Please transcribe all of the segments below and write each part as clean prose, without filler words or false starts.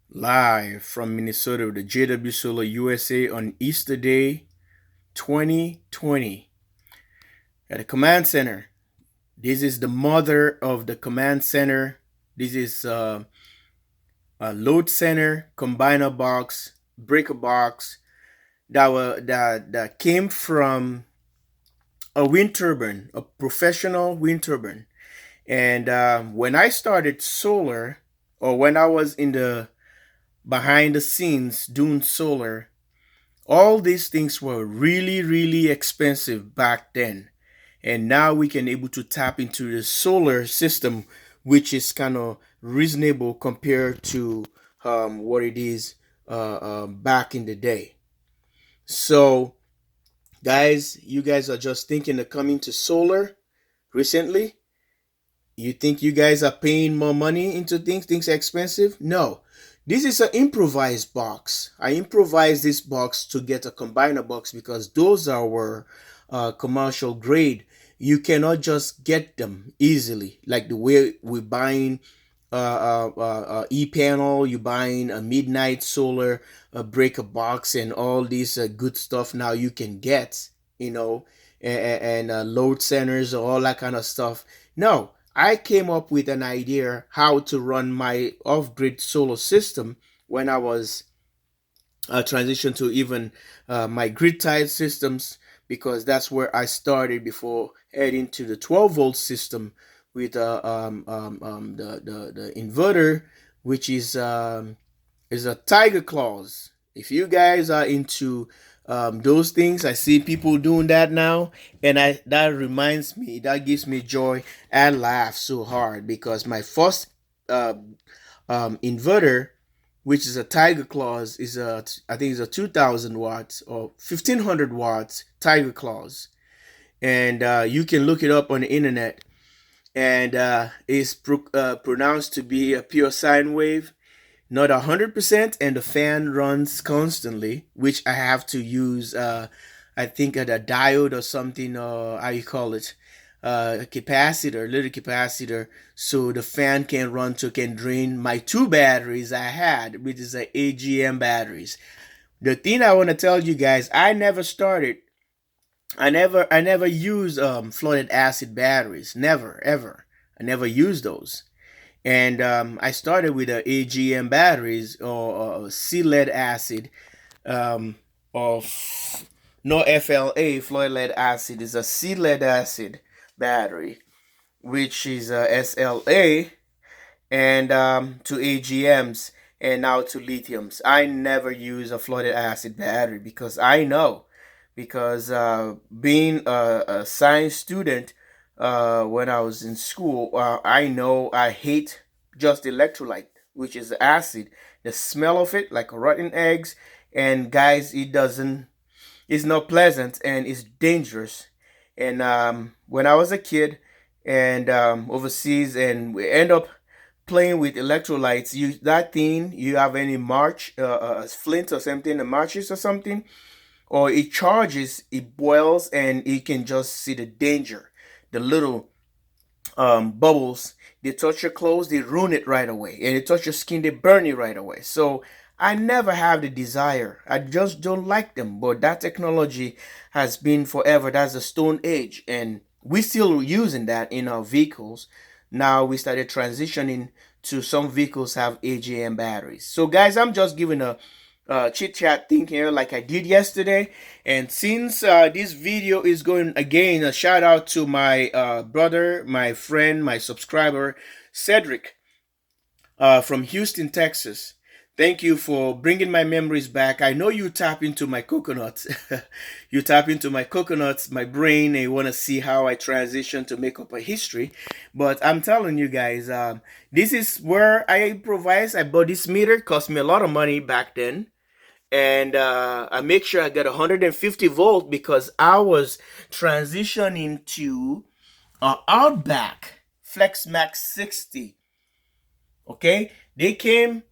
Live from Minnesota, the jwsolarusa on Easter Day 2020 at the command center. This is the mother of the command center. This is a load center, combiner box, breaker box that came from a wind turbine, a professional wind turbine. And when I started solar, or when I was in the behind the scenes doing solar, all these things were really, really expensive back then. And now we can able to tap into the solar system, which is kind of reasonable compared to what it is back in the day. So, guys, you guys are just thinking of coming to solar recently. You think you guys are paying more money into things? Things are expensive? No. This is an improvised box. I improvised this box to get a combiner box because those are were commercial grade. You cannot just get them easily like the way we're buying e-panel, you're buying a midnight solar, a breaker box, and all these good stuff now you can get, and load centers, all that kind of stuff. No, I came up with an idea how to run my off-grid solar system when I was transitioned to even my grid-tied systems, because that's where I started before heading to the 12-volt system with the inverter, which is a tiger claws. If you guys are into those things, I see people doing that now, and that reminds me, that gives me joy. I laugh so hard because my first uh, inverter, which is a tiger claws, is I think it's a 2,000 watts or 1,500 watts tiger claws, and you can look it up on the internet, and it's pronounced to be a pure sine wave, not 100%, and the fan runs constantly, which I have to use I think a diode or something, or how you call it, a capacitor, little capacitor, so the fan can drain my two batteries I had, which is a AGM batteries. The thing I want to tell you guys, I never used flooded acid batteries, never ever. I never used those. And I started with the AGM batteries, or sea lead acid, um, of no FLA, fluoride lead acid is a sea lead acid battery, which is a SLA, and to AGMs, and now to lithiums. I never use a fluoride acid battery because I know, because being a science student when I was in school, I know I hate just electrolyte, which is acid. The smell of it, like rotten eggs, and guys, it's not pleasant and it's dangerous. And when I was a kid and overseas, and we end up playing with electrolytes, you have any march, flint or something, a matches or something, or it charges, it boils, and you can just see the danger. The little bubbles, they touch your clothes, they ruin it right away, and they touch your skin, they burn it right away. So I never have the desire. I just don't like them. But that technology has been forever. That's the Stone Age, and we still using that in our vehicles. Now we started transitioning to some vehicles have AGM batteries. So guys, I'm just giving a chit chat thing here like I did yesterday. And since this video is going, again, a shout out to my brother, my friend, my subscriber, Cedric, from Houston, Texas. Thank you for bringing my memories back. I know you tap into my coconuts. You tap into my coconuts, my brain, and you want to see how I transition to make up a history. But I'm telling you guys, this is where I improvise. I bought this meter. It cost me a lot of money back then. And I make sure I get 150 volt because I was transitioning to Outback Flex Max 60. Okay, they came,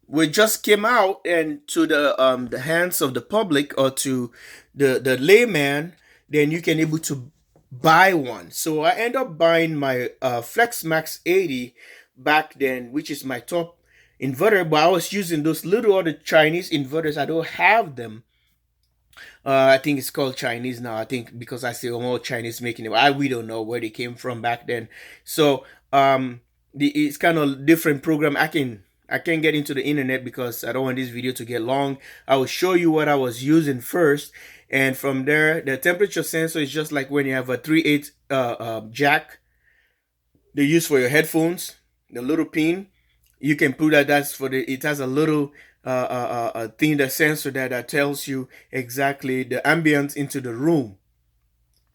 we just came out and to the hands of the public, or to the layman. Then you can able to buy one. So I end up buying my Flex Max 80 back then, which is my top inverter, but I was using those little other Chinese inverters. I don't have them. I think it's called Chinese now. I think because I see more Chinese making it. We don't know where they came from back then. So it's kind of different program. I can get into the internet because I don't want this video to get long. I will show you what I was using first, and from there, the temperature sensor is just like when you have a 3/8 jack they use for your headphones. The little pin, you can put that. That's for the. It has a little thing, the sensor that tells you exactly the ambience into the room.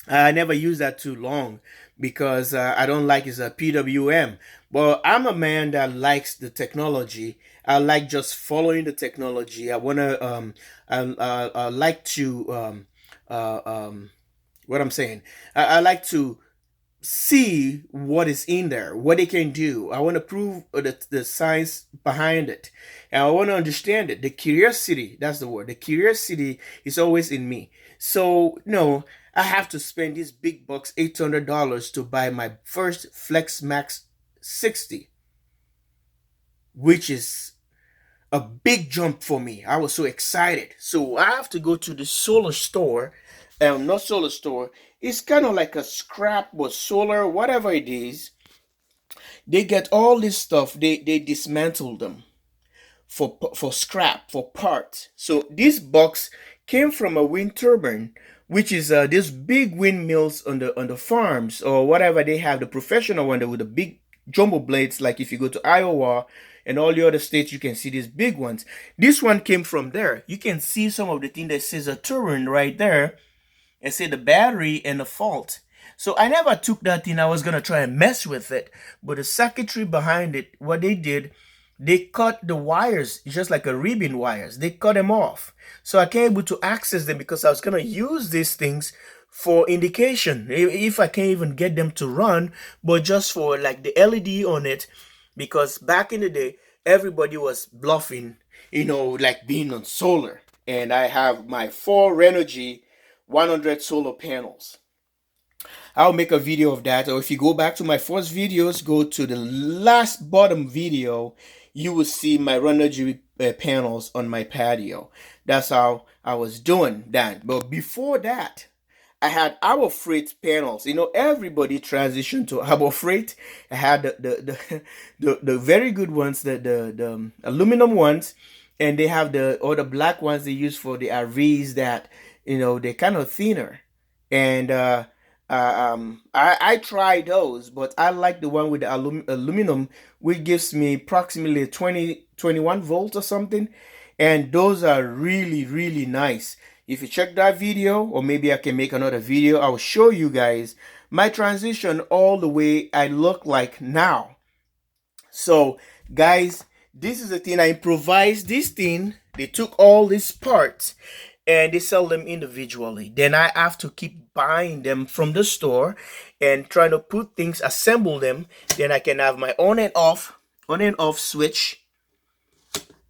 I never use that too long because I don't like it's a PWM. But I'm a man that likes the technology. I like just following the technology. I wanna I like to what I'm saying. I like to see what is in there, what it can do. I want to prove the science behind it. And I want to understand it. The curiosity, that's the word. The curiosity is always in me. So, no, I have to spend these big bucks, $800 to buy my first Flex Max 60, which is a big jump for me. I was so excited. So I have to go to the solar store, not solar store. It's kind of like a scrap or solar, whatever it is. They get all this stuff. They dismantle them for scrap, for parts. So this box came from a wind turbine, which is these big windmills on the farms or whatever they have, the professional one with the big jumbo blades. Like if you go to Iowa and all the other states, you can see these big ones. This one came from there. You can see some of the thing that says a turbine right there, and say the battery and the fault. So I never took that thing. I was gonna try and mess with it, but the circuitry behind it, what they did, they cut the wires, just like a ribbon wires. They cut them off, so I can't able to access them because I was gonna use these things for indication if I can't even get them to run, but just for like the LED on it, because back in the day everybody was bluffing, like being on solar, and I have my 4 Renogy 100 solar panels. I'll make a video of that, or if you go back to my first videos, go to the last bottom video, you will see my Renogy panels on my patio. That's how I was doing that. But before that, I had our freight panels. Everybody transitioned to our freight. I had the very good ones, the aluminum ones, and they have the black ones they use for the RVs that they're kind of thinner. And I tried those, but I like the one with the aluminum, which gives me approximately 21 volts or something. And those are really, really nice. If you check that video, or maybe I can make another video, I'll show you guys my transition all the way I look like now. So, guys, this is the thing. I improvised this thing. They took all these parts and they sell them individually. Then I have to keep buying them from the store and trying to put things, assemble them. Then I can have my on and off switch.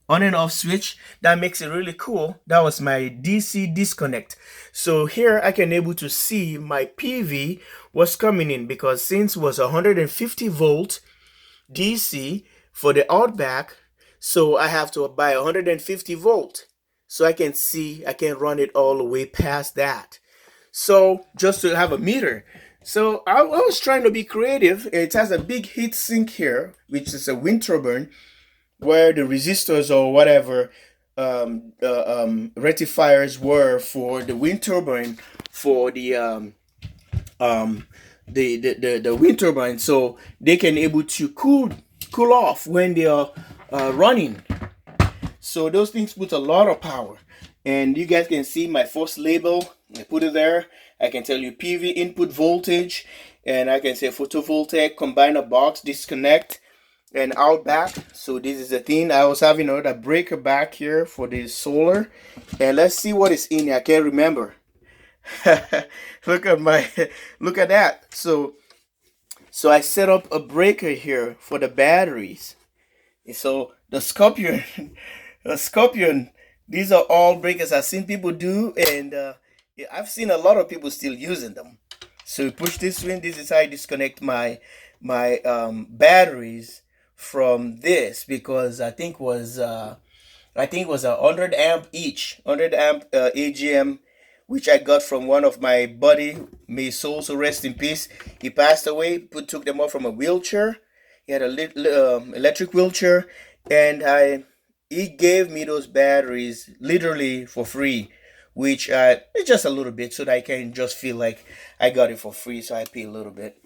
On and off switch. That makes it really cool. That was my DC disconnect. So here I can able to see my PV was coming in, because since it was 150 volt DC for the Outback, so I have to buy 150 volt. So I can see, I can run it all the way past that. So just to have a meter. So I was trying to be creative. It has a big heat sink here, which is a wind turbine, where the resistors or whatever rectifiers were for the wind turbine, for the wind turbine, so they can able to cool off when they are running. So those things put a lot of power. And you guys can see my first label. I put it there. I can tell you PV input voltage, and I can say photovoltaic combiner box disconnect and Outback. So this is the thing. I was having another breaker back here for the solar, and let's see what is in here. I can't remember. look at that. So I set up a breaker here for the batteries. So the Scorpion these are all breakers I've seen people do, and I've seen a lot of people still using them. So you push this in. This is how I disconnect my batteries from this because I think it was 100 amp each, 100 amp AGM, which I got from one of my buddy. May his soul so rest in peace. He passed away. Took them off from a wheelchair. He had a electric wheelchair, and I he gave me those batteries literally for free, which it's just a little bit so that I can just feel like I got it for free. So I pay a little bit,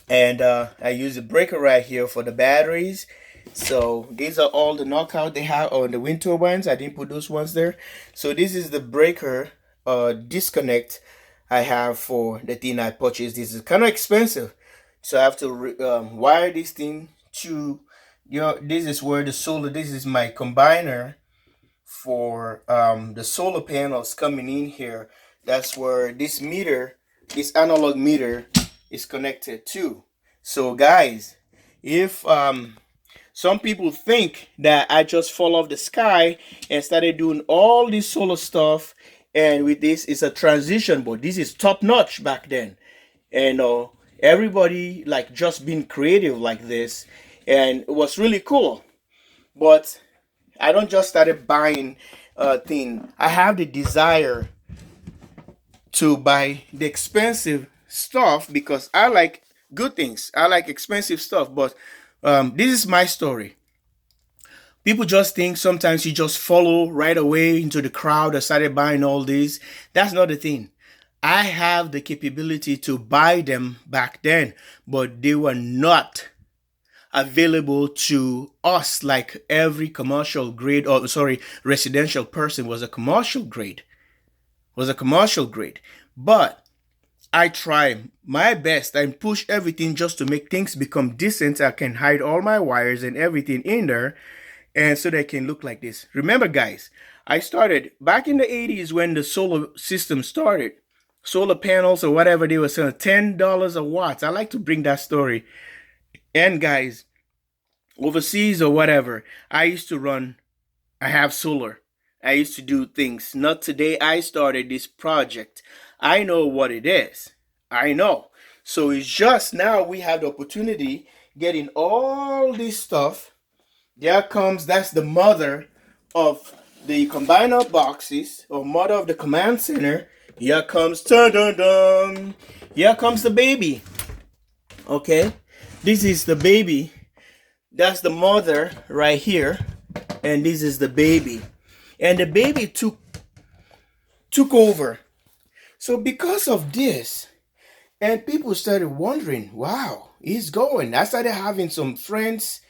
and I use the breaker right here for the batteries. So these are all the knockout they have on the wind turbines. I didn't put those ones there. So this is the breaker disconnect I have for the thing I purchased. This is kind of expensive, so I have to wire this thing to this is where the solar, this is my combiner for the solar panels coming in here. That's where this meter, this analog meter, is connected to. So guys, if some people think that I just fall off the sky and started doing all this solar stuff, and with this it's a transition, but this is top notch back then. And everybody like just being creative like this, and it was really cool. But I don't just started buying thing. I have the desire to buy the expensive stuff because I like good things. I like expensive stuff, but this is my story. People just think sometimes you just follow right away into the crowd and started buying all these. That's not the thing. I have the capability to buy them back then, but they were not available to us like every commercial grade, or sorry, residential person was a commercial grade. But I try my best and push everything just to make things become decent. I can hide all my wires and everything in there, and so they can look like this. Remember guys, I started back in the 80s when the solar system started. Solar panels or whatever, they were selling $10 a watt. I like to bring that story. And guys, overseas or whatever, I have solar. I used to do things. Not today I started this project. I know what it is. I know. So it's just now we have the opportunity getting all this stuff. There comes, that's the mother of the combiner boxes, or mother of the command center. Here comes, dun dun dun. Here comes the baby. Okay, this is the baby. That's the mother right here, and this is the baby. And the baby took over. So because of this, and people started wondering, wow, he's going. I started having some friends,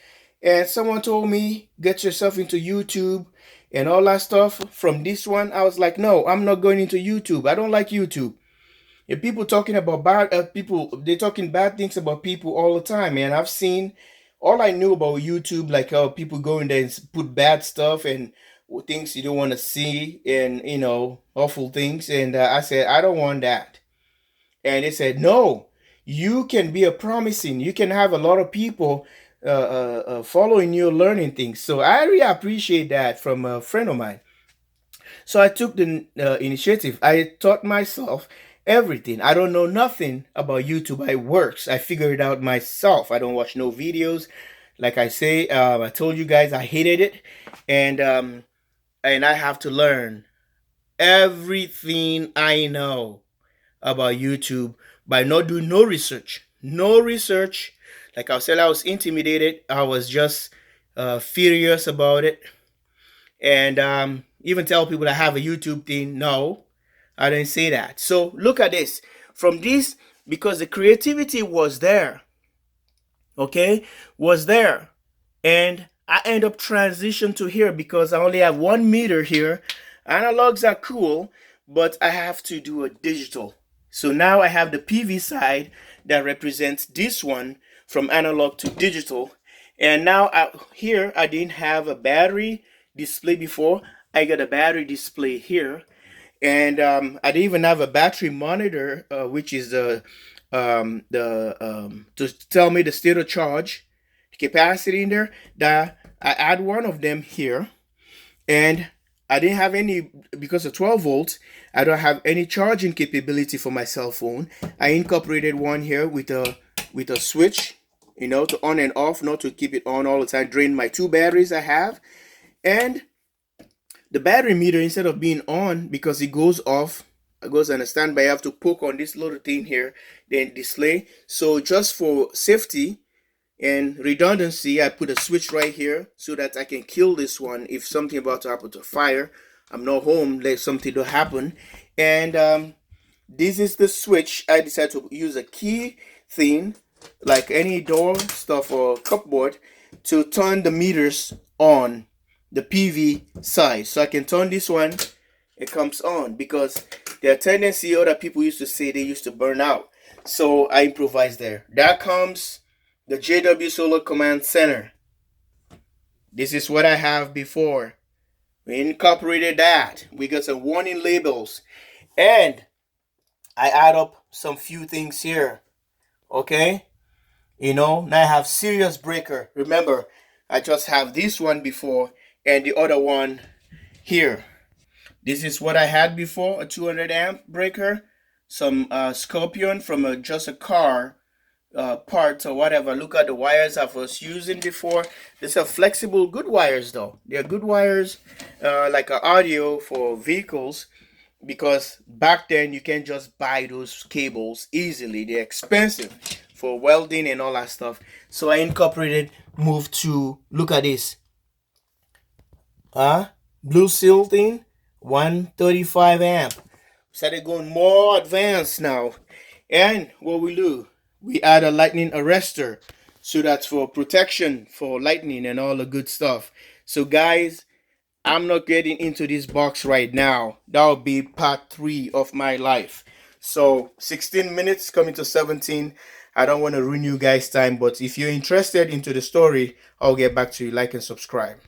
and someone told me, get yourself into YouTube and all that stuff. From this one, I was like, no, I'm not going into YouTube. I don't like YouTube. If people talking about bad people, they're talking bad things about people all the time, man. I've seen, all I knew about YouTube, like how people go in there and put bad stuff and things you don't want to see, and awful things. And I said, I don't want that. And they said, no, you can be a promising, you can have a lot of people following you, learning things. So I really appreciate that from a friend of mine. So I took the initiative. I taught myself everything. I don't know nothing about YouTube. I figured it out myself. I don't watch no videos. Like I say, I told you guys I hated it, and I have to learn everything I know about YouTube by not doing no research. No research. Like I said, I was intimidated. I was just furious about it. And even tell people I have a YouTube thing. No, I didn't say that. So look at this. From this, because the creativity was there, okay, was there. And I end up transition to here because I only have 1 meter here. Analogs are cool, but I have to do a digital. So now I have the PV side that represents this one from analog to digital. And now here I didn't have a battery display before. I got a battery display here. And I didn't even have a battery monitor, which is to tell me the state of charge, capacity in there. That I add one of them here, and I didn't have any, because of 12 volts. I don't have any charging capability for my cell phone. I incorporated one here with a switch, to on and off, not to keep it on all the time. Drain my 2 batteries I have. And the battery meter, instead of being on, because it goes off, it goes on a standby, I have to poke on this little thing here, then display. So just for safety and redundancy, I put a switch right here so that I can kill this one if something about to happen to fire. I'm not home, let something to happen. And this is the switch. I decided to use a key thing, like any door stuff or cupboard, to turn the meters on the PV side. So I can turn this one, it comes on, because there are tendency other people used to say they used to burn out. So I improvised there. That comes the JW Solar Command Center. This is what I have before. We incorporated that. We got some warning labels. And I add up some few things here. Okay? Now I have serious breaker. Remember, I just have this one before and the other one here. This is what I had before, a 200 amp breaker. Some Scorpion from just a car parts or whatever. Look at the wires I was using before. These are flexible, good wires though. They're good wires, like an audio for vehicles, because back then you can't just buy those cables easily. They're expensive for welding and all that stuff. So I incorporated, moved to, look at this, blue seal thing, 135 amp. Started going more advanced now. And what we do, we add a lightning arrestor, so that's for protection for lightning and all the good stuff. So guys, I'm not getting into this box right now. That'll be part 3 of my life. So 16 minutes coming to 17. I don't want to ruin you guys' time, but if you're interested into the story, I'll get back to you. Like and subscribe.